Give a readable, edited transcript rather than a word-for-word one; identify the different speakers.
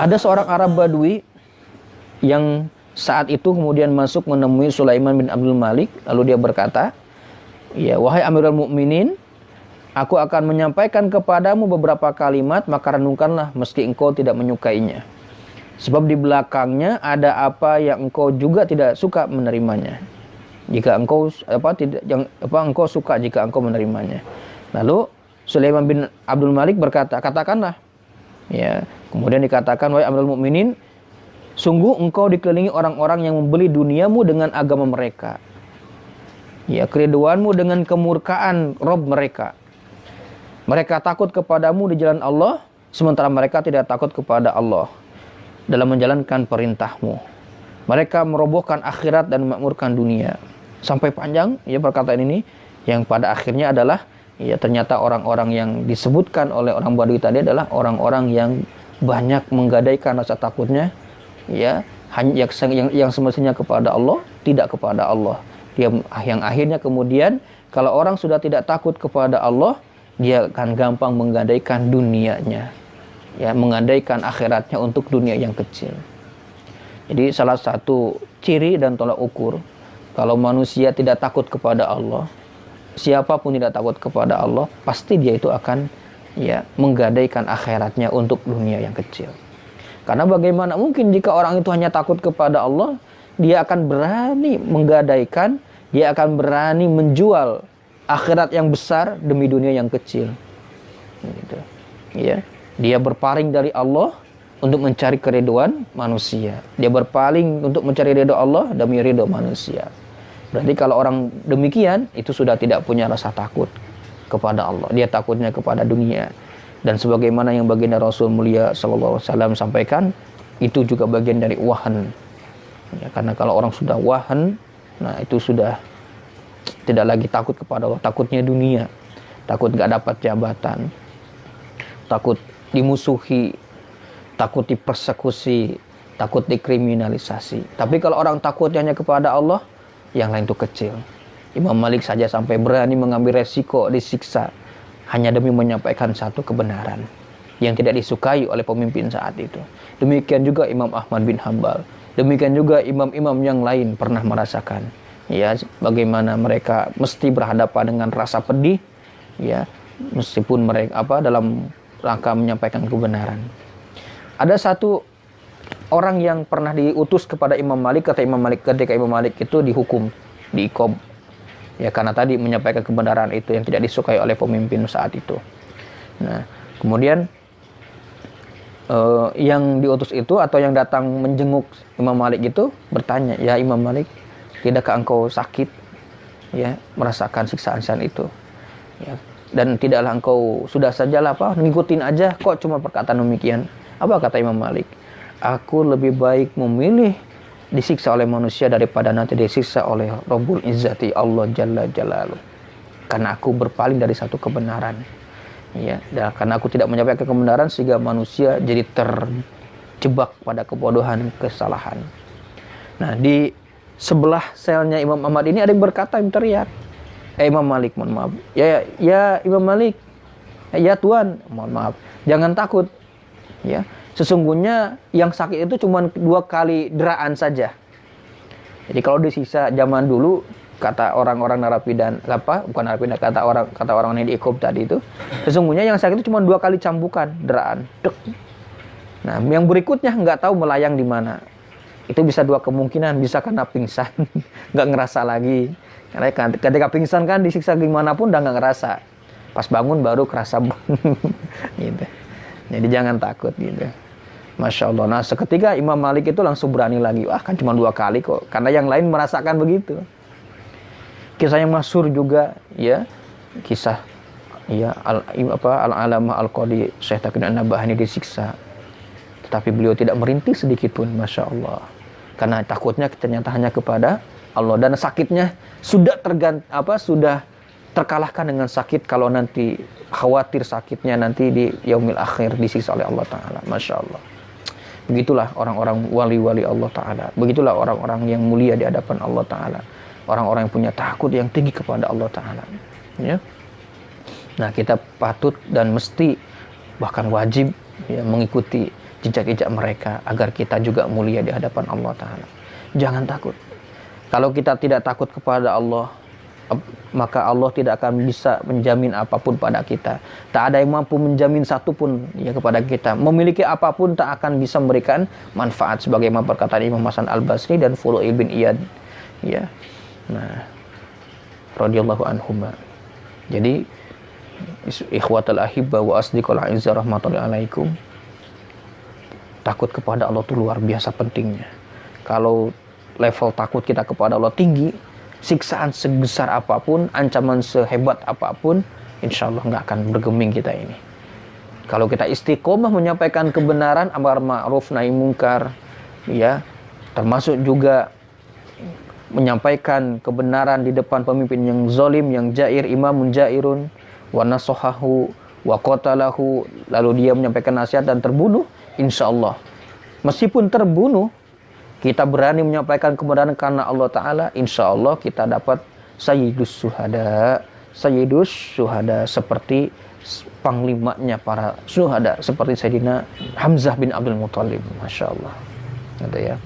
Speaker 1: Ada seorang Arab Badui yang saat itu kemudian masuk menemui Sulaiman bin Abdul Malik, lalu dia berkata, ya wahai Amirul Mukminin, aku akan menyampaikan kepadamu beberapa kalimat, maka renungkanlah meski engkau tidak menyukainya. Sebab di belakangnya ada apa yang engkau juga tidak suka menerimanya. Jika engkau engkau suka jika engkau menerimanya. Lalu Sulaiman bin Abdul Malik berkata, katakanlah. Ya, kemudian dikatakan, wahai Amirul Mukminin, sungguh engkau dikelilingi orang-orang yang membeli duniamu dengan agama mereka. Ya, keriduanmu dengan kemurkaan Rob mereka. Mereka takut kepadamu di jalan Allah, sementara mereka tidak takut kepada Allah dalam menjalankan perintahmu. Mereka merobohkan akhirat dan memakmurkan dunia. Sampai panjang ya perkataan ini, yang pada akhirnya adalah ya ternyata orang-orang yang disebutkan oleh orang Badui tadi adalah orang-orang yang banyak menggadaikan rasa takutnya, ya hanya yang semestinya kepada Allah, tidak kepada Allah. Dia yang akhirnya kemudian kalau orang sudah tidak takut kepada Allah, dia akan gampang menggadaikan dunianya, ya menggadaikan akhiratnya untuk dunia yang kecil. Jadi salah satu ciri dan tolak ukur kalau manusia tidak takut kepada Allah, siapapun tidak takut kepada Allah, pasti dia itu akan ya menggadaikan akhiratnya untuk dunia yang kecil. Karena bagaimana mungkin jika orang itu hanya takut kepada Allah, dia akan berani menggadaikan, dia akan berani menjual akhirat yang besar demi dunia yang kecil. Gitu. Ya, dia berpaling dari Allah untuk mencari keridhaan manusia. Dia berpaling untuk mencari ridha Allah demi ridha manusia. Berarti kalau orang demikian, itu sudah tidak punya rasa takut kepada Allah. Dia takutnya kepada dunia. Dan sebagaimana yang baginda Rasul mulia sallallahu alaihi wasallam sampaikan, itu juga bagian dari wahan. Ya, karena kalau orang sudah wahan, nah itu sudah tidak lagi takut kepada Allah, takutnya dunia, takut gak dapat jabatan, takut dimusuhi, takut dipersekusi, takut dikriminalisasi. Tapi kalau orang takutnya hanya kepada Allah, yang lain itu kecil. Imam Malik saja sampai berani mengambil resiko disiksa hanya demi menyampaikan satu kebenaran yang tidak disukai oleh pemimpin saat itu. Demikian juga Imam Ahmad bin Hambal. Demikian juga imam-imam yang lain pernah merasakan ya bagaimana mereka mesti berhadapan dengan rasa pedih ya meskipun mereka dalam rangka menyampaikan kebenaran. Ada satu orang yang pernah diutus kepada Imam Malik, kata Imam Malik, ketika Imam Malik itu dihukum, diikob ya karena tadi menyampaikan kebenaran itu yang tidak disukai oleh pemimpin saat itu. Nah, kemudian yang diutus itu atau yang datang menjenguk Imam Malik itu bertanya, ya Imam Malik, tidakkah engkau sakit ya merasakan siksaan itu ya, dan tidaklah engkau sudah sajalah ngikutin aja kok cuma perkataan demikian. Apa kata Imam Malik? Aku lebih baik memilih disiksa oleh manusia daripada nanti disiksa oleh Rabbul Izzati Allah Jalla Jalaluh, karena aku berpaling dari satu kebenaran ya, dan karena aku tidak menyampaikan kebenaran sehingga manusia jadi terjebak pada kebodohan, kesalahan. Nah, di sebelah selnya Imam Ahmad ini ada yang berkata, yang teriak, Imam Malik, mohon maaf ya Imam Malik, ya Tuan, mohon maaf, jangan takut ya, sesungguhnya yang sakit itu cuma 2 kali deraan saja. Jadi kalau disiksa zaman dulu, kata orang-orang narapidana, bukan narapidana, kata orang yang diikob tadi itu, sesungguhnya yang sakit itu cuma 2 kali cambukan, deraan. Dek. Nah, yang berikutnya nggak tahu melayang di mana. Itu bisa 2 kemungkinan, bisa karena pingsan, nggak ngerasa lagi. Karena ketika pingsan kan disiksa gimana pun udah nggak ngerasa. Pas bangun baru kerasa gitu. Jadi jangan takut gitu. Masya Allah. Nah, seketika Imam Malik itu langsung berani lagi. Wah, kan cuma 2 kali kok. Karena yang lain merasakan begitu. Kisah yang masyhur juga ya, kisah ya al-alamah al-qadi Syekh Taqiyuddin An-Nabhani disiksa. Tetapi beliau tidak merintih sedikit pun, Masya Allah. Karena takutnya ternyata hanya kepada Allah, dan sakitnya sudah sudah terkalahkan dengan sakit kalau nanti khawatir sakitnya nanti di yaumil akhir disiksa oleh Allah Ta'ala. Masya Allah. Begitulah orang-orang wali-wali Allah Ta'ala. Begitulah orang-orang yang mulia di hadapan Allah Ta'ala. Orang-orang yang punya takut yang tinggi kepada Allah Ta'ala ya. Nah, kita patut dan mesti bahkan wajib ya, mengikuti jejak-jejak mereka agar kita juga mulia di hadapan Allah Ta'ala. Jangan takut. Kalau kita tidak takut kepada Allah, maka Allah tidak akan bisa menjamin apapun pada kita. Tak ada yang mampu menjamin satu pun ya kepada kita. Memiliki apapun tak akan bisa memberikan manfaat, sebagaimana perkataan Imam Hasan Al-Basri dan Fudail bin Iyad. Ya. Nah, radhiyallahu anhuma. Jadi ikhwatal ahibba wa asdiqal aizza rahmatullahi alaikum. Takut kepada Allah itu luar biasa pentingnya. Kalau level takut kita kepada Allah tinggi, siksaan sebesar apapun, ancaman sehebat apapun, insya Allah nggak akan bergeming kita ini. Kalau kita istiqomah menyampaikan kebenaran, amar ma'ruf nahi mungkar, ya, termasuk juga menyampaikan kebenaran di depan pemimpin yang zalim, yang jair, imamun jairun, wa nasohahu, wa qatalahu, lalu dia menyampaikan nasihat dan terbunuh, insya Allah. Meskipun terbunuh, kita berani menyampaikan kebenaran karena Allah Ta'ala, insya Allah kita dapat sayyidus syuhada, seperti panglimanya para syuhada, seperti Sayyidina Hamzah bin Abdul Muttalib, Masya Allah. Ada ya.